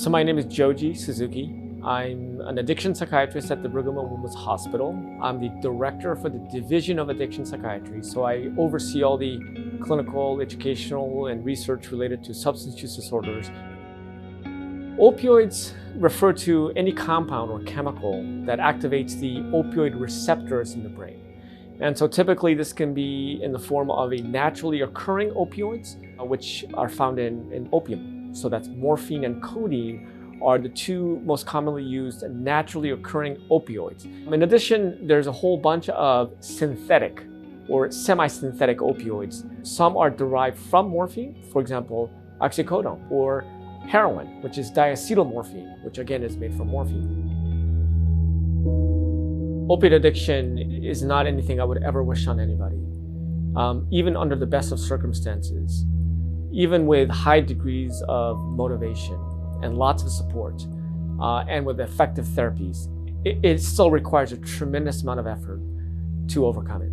So my name is Joji Suzuki. I'm an addiction psychiatrist at the Brigham and Women's Hospital. I'm the director for the Division of Addiction Psychiatry, so I oversee all the clinical, educational, and research related to substance use disorders. Opioids refer to any compound or chemical that activates the opioid receptors in the brain. And so typically this can be in the form of a naturally occurring opioids, which are found in opium. So that's morphine and codeine are the two most commonly used naturally occurring opioids. In addition, there's a whole bunch of synthetic or semi-synthetic opioids. Some are derived from morphine, for example, oxycodone, or heroin, which is diacetylmorphine, which again is made from morphine. Opiate addiction is not anything I would ever wish on anybody, even under the best of circumstances. Even with high degrees of motivation and lots of support, and with effective therapies, it still requires a tremendous amount of effort to overcome it.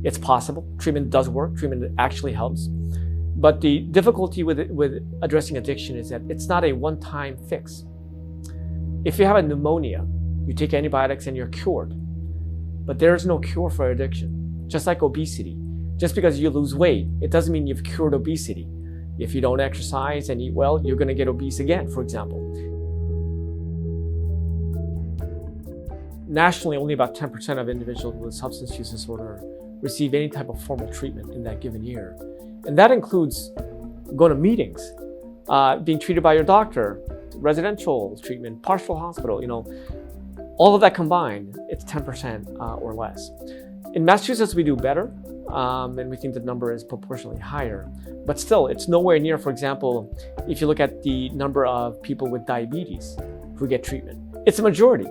It's possible. Treatment does work. Treatment actually helps. But the difficulty with addressing addiction is that it's not a one-time fix. If you have a pneumonia, you take antibiotics and you're cured. But there's no cure for addiction. Just like obesity. Just because you lose weight, it doesn't mean you've cured obesity. If you don't exercise and eat well, you're going to get obese again, for example. Nationally, only about 10% of individuals with substance use disorder receive any type of formal treatment in that given year. And that includes going to meetings, being treated by your doctor, residential treatment, partial hospital, all of that combined, it's 10% or less. In Massachusetts, we do better. And we think the number is proportionally higher. But still, it's nowhere near, for example, if you look at the number of people with diabetes who get treatment. It's a majority,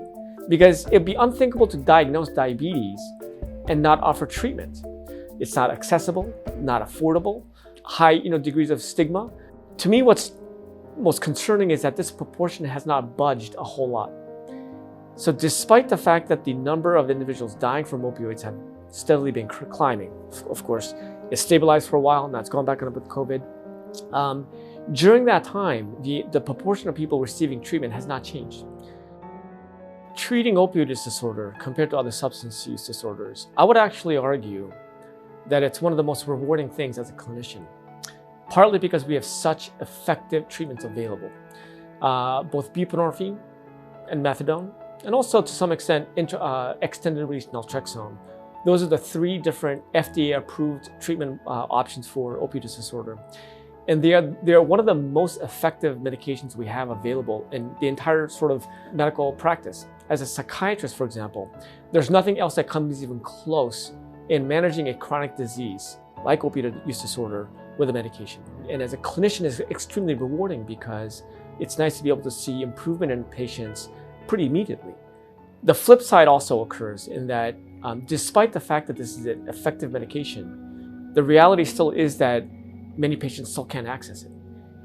because it'd be unthinkable to diagnose diabetes and not offer treatment. It's not accessible, not affordable, high degrees of stigma. To me, what's most concerning is that this proportion has not budged a whole lot. So despite the fact that the number of individuals dying from opioids have steadily been climbing. Of course, it stabilized for a while, now it's gone back up with COVID. During that time, the proportion of people receiving treatment has not changed. Treating opioid use disorder compared to other substance use disorders, I would actually argue that it's one of the most rewarding things as a clinician, partly because we have such effective treatments available, both buprenorphine and methadone, and also to some extent extended release naltrexone. Those are the three different FDA-approved treatment options for opioid use disorder. And they are one of the most effective medications we have available in the entire sort of medical practice. As a psychiatrist, for example, there's nothing else that comes even close in managing a chronic disease like opioid use disorder with a medication. And as a clinician, it's extremely rewarding because it's nice to be able to see improvement in patients pretty immediately. The flip side also occurs in that despite the fact that this is an effective medication, the reality still is that many patients still can't access it.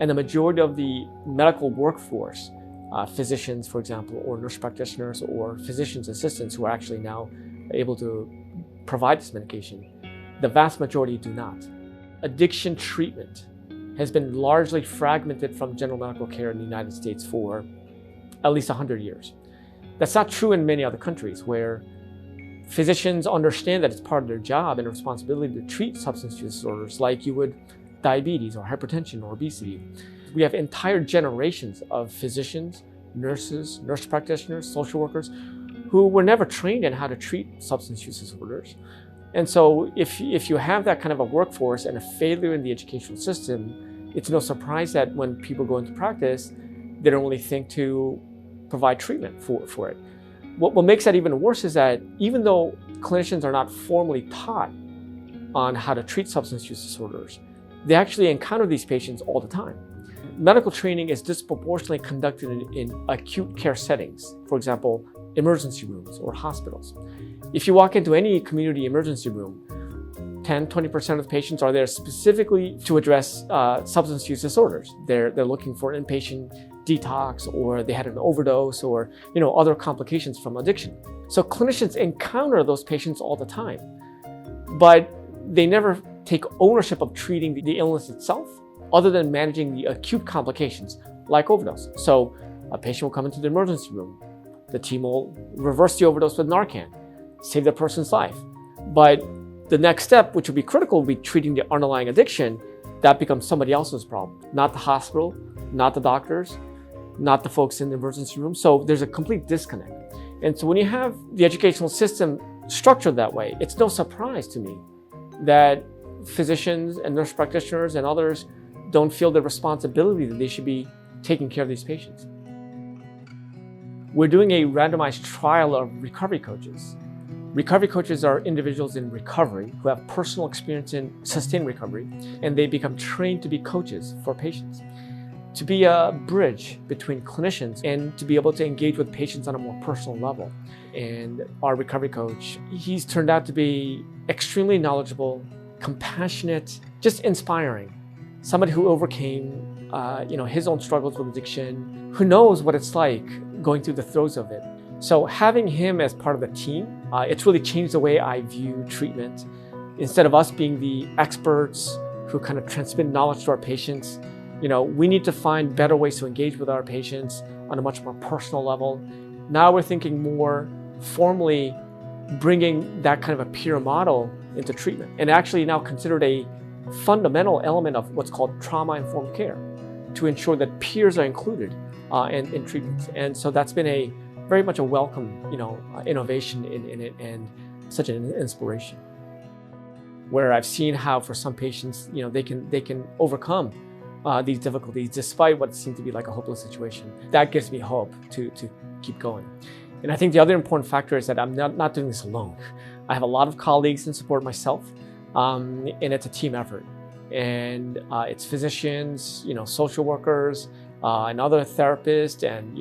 And the majority of the medical workforce, physicians, for example, or nurse practitioners or physician's assistants who are actually now able to provide this medication, the vast majority do not. Addiction treatment has been largely fragmented from general medical care in the United States for at least 100 years. That's not true in many other countries where physicians understand that it's part of their job and responsibility to treat substance use disorders like you would diabetes or hypertension or obesity. We have entire generations of physicians, nurses, nurse practitioners, social workers who were never trained in how to treat substance use disorders. And so if you have that kind of a workforce and a failure in the educational system, it's no surprise that when people go into practice, they don't really think to provide treatment for it. What makes that even worse is that even though clinicians are not formally taught on how to treat substance use disorders, they actually encounter these patients all the time. Medical training is disproportionately conducted in acute care settings, for example, emergency rooms or hospitals. If you walk into any community emergency room, 10-20% of patients are there specifically to address substance use disorders. They're looking for inpatient detox, or they had an overdose, or other complications from addiction. So clinicians encounter those patients all the time, but they never take ownership of treating the illness itself, other than managing the acute complications like overdose. So A patient will come into the emergency room. The team will reverse the overdose with Narcan, save the person's life. But the next step, which will be critical, will be treating the underlying addiction. That becomes somebody else's problem, not the hospital, not the doctors, not the folks in the emergency room. So there's a complete disconnect. And so when you have the educational system structured that way, it's no surprise to me that physicians and nurse practitioners and others don't feel the responsibility that they should be taking care of these patients. We're doing a randomized trial of recovery coaches. Recovery coaches are individuals in recovery who have personal experience in sustained recovery, and they become trained to be coaches for patients, to be a bridge between clinicians and to be able to engage with patients on a more personal level. And our recovery coach, he's turned out to be extremely knowledgeable, compassionate, just inspiring. Somebody who overcame his own struggles with addiction, who knows what it's like going through the throes of it. So having him as part of the team, it's really changed the way I view treatment. Instead of us being the experts who kind of transmit knowledge to our patients, we need to find better ways to engage with our patients on a much more personal level. Now we're thinking more formally, bringing that kind of a peer model into treatment, and actually now considered a fundamental element of what's called trauma-informed care, to ensure that peers are included in treatments. And so that's been very much a welcome, innovation in it, and such an inspiration. Where I've seen how for some patients, they can overcome these difficulties despite what seems to be like a hopeless situation. That gives me hope to keep going. And I think the other important factor is that I'm not doing this alone. I have a lot of colleagues and support myself, and it's a team effort. And it's physicians, social workers, and other therapists, and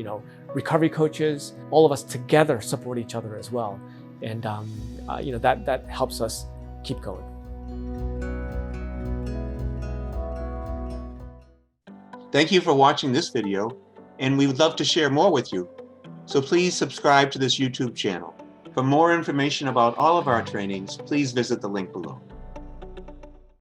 recovery coaches. All of us together support each other as well, and that helps us keep going. Thank you for watching this video, and we would love to share more with you. So please subscribe to this YouTube channel. For more information about all of our trainings, please visit the link below.